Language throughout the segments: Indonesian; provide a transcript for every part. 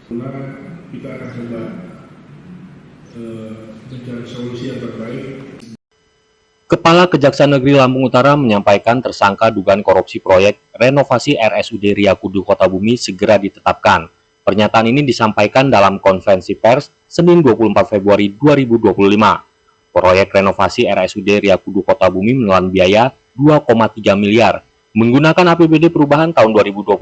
Karena kita akan coba mencari solusi yang terbaik. Kepala Kejaksaan Negeri Lampung Utara menyampaikan tersangka dugaan korupsi proyek renovasi RSUD Ria Kudu Kota Bumi segera ditetapkan. Pernyataan ini disampaikan dalam konferensi pers Senin 24 Februari 2025. Proyek renovasi RSUD Ria Kudu Kota Bumi menelan biaya 2,3 miliar menggunakan APBD perubahan tahun 2022.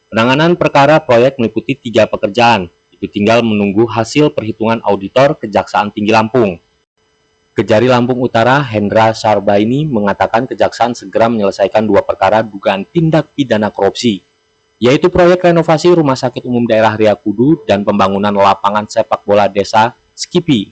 Penanganan perkara proyek meliputi 3 pekerjaan, itu tinggal menunggu hasil perhitungan auditor Kejaksaan Tinggi Lampung. Kejari Lampung Utara Hendra Sarbaini mengatakan Kejaksaan segera menyelesaikan 2 perkara dugaan tindak pidana korupsi, yaitu proyek renovasi Rumah Sakit Umum Daerah Ria Kudu dan pembangunan lapangan sepak bola desa Skipi.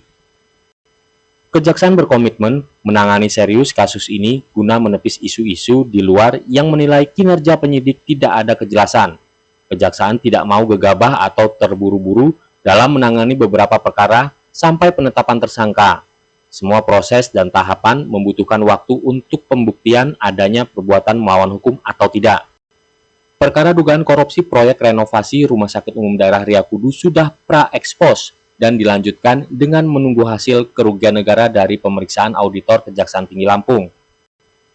Kejaksaan berkomitmen menangani serius kasus ini guna menepis isu-isu di luar yang menilai kinerja penyidik tidak ada kejelasan. Kejaksaan tidak mau gegabah atau terburu-buru dalam menangani beberapa perkara sampai penetapan tersangka. Semua proses dan tahapan membutuhkan waktu untuk pembuktian adanya perbuatan melawan hukum atau tidak. Perkara dugaan korupsi proyek renovasi Rumah Sakit Umum Daerah Ria Kudu sudah pra-ekspos dan dilanjutkan dengan menunggu hasil kerugian negara dari pemeriksaan auditor Kejaksaan Tinggi Lampung.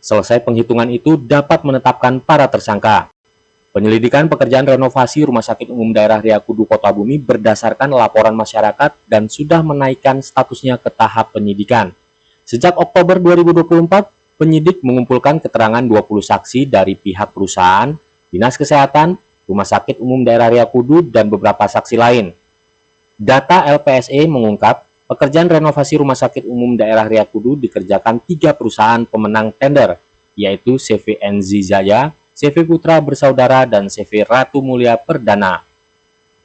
Selesai penghitungan itu dapat menetapkan para tersangka. Penyelidikan pekerjaan renovasi Rumah Sakit Umum Daerah Ria Kudu Kota Bumi berdasarkan laporan masyarakat dan sudah menaikkan statusnya ke tahap penyidikan. Sejak Oktober 2024, penyidik mengumpulkan keterangan 20 saksi dari pihak perusahaan, Dinas Kesehatan, Rumah Sakit Umum Daerah Ria Kudu, dan beberapa saksi lain. Data LPSE mengungkap, pekerjaan renovasi Rumah Sakit Umum Daerah Ria Kudu dikerjakan 3 perusahaan pemenang tender, yaitu CVNZ Jaya, CV Putra Bersaudara, dan CV Ratu Mulia Perdana.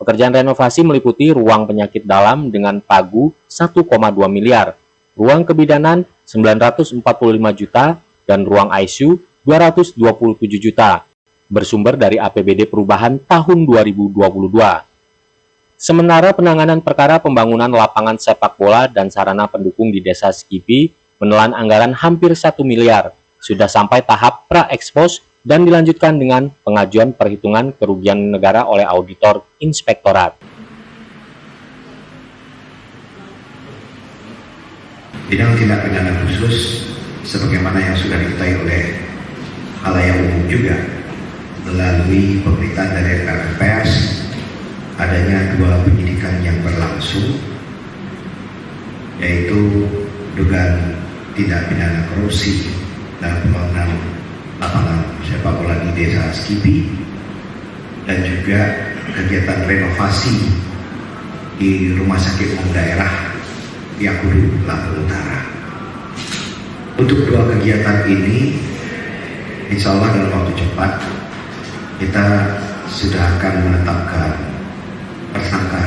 Pekerjaan renovasi meliputi ruang penyakit dalam dengan pagu 1,2 miliar, ruang kebidanan 945 juta, dan ruang ICU 227 juta, bersumber dari APBD perubahan tahun 2022. Sementara penanganan perkara pembangunan lapangan sepak bola dan sarana pendukung di Desa Skipi menelan anggaran hampir 1 miliar, sudah sampai tahap pra-ekspos dan dilanjutkan dengan pengajuan perhitungan kerugian negara oleh auditor inspektorat. Bidang tindak pidana khusus, sebagaimana yang sudah diketahui oleh khalayak umum juga, melalui pemberitaan dari rekan pers, adanya 2 penyidikan yang berlangsung, yaitu dugaan tindak pidana korupsi dalam pembangunan lapangan sepak bola di Desa Skipi dan juga kegiatan renovasi di Rumah Sakit Umum Daerah Ria Kudu Lampung Utara. Untuk 2 kegiatan ini, insya Allah dalam waktu cepat kita sudah akan menetapkan tersangka,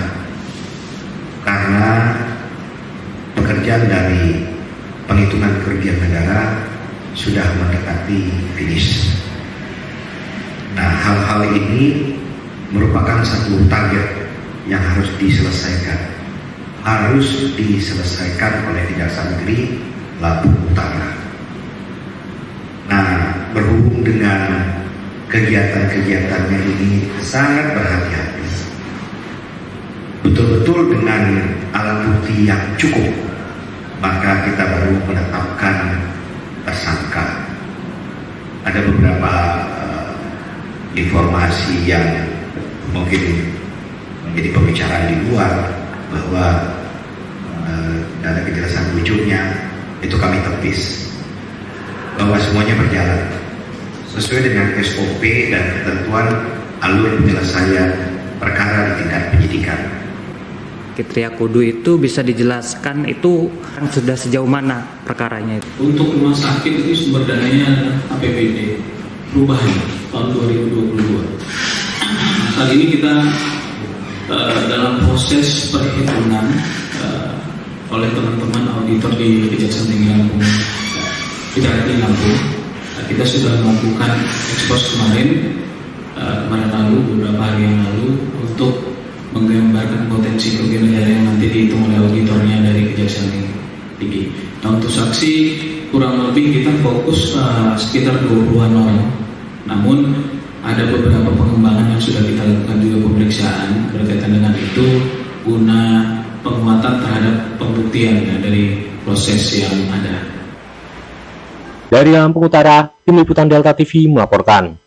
karena pekerjaan dari penghitungan kerugian negara sudah mendekati finish. Nah, hal-hal ini merupakan satu target yang harus diselesaikan. Harus diselesaikan oleh Kejaksaan Negeri Lampung Utara. Nah, berhubung dengan kegiatan-kegiatannya ini sangat berhati-hati. Betul-betul dengan alat bukti yang cukup, maka kita baru menetapkan tersangka. Ada beberapa informasi yang mungkin menjadi pembicaraan di luar, bahwa ada kejelasan ujungnya, itu kami tepis bahwa semuanya berjalan sesuai dengan SOP dan ketentuan alur penyelesaian perkara di tingkat penyidikan. Ria Kudu itu bisa dijelaskan itu sudah sejauh mana perkaranya itu? Untuk rumah sakit itu sumber dananya APBD perubahan tahun 2022. Saat ini kita dalam proses perhitungan oleh teman-teman auditor di Kejaksaan Tinggi Lampung, Kejaksaan Lampung. Kita sudah melakukan ekspos kemarin lalu, beberapa hari yang lalu, untuk menggambarkan potensi kerugian negara yang nanti dihitung oleh auditornya dari Kejaksaan Tinggi. Nah, untuk saksi kurang lebih kita fokus sekitar 20-an orang. Namun ada beberapa pengembangan yang sudah kita lakukan juga pemeriksaan berkaitan berkaitan dengan itu guna penguatan terhadap pembuktian ya, dari proses yang ada. Dari Lampung Utara, Tim Liputan Delta TV melaporkan.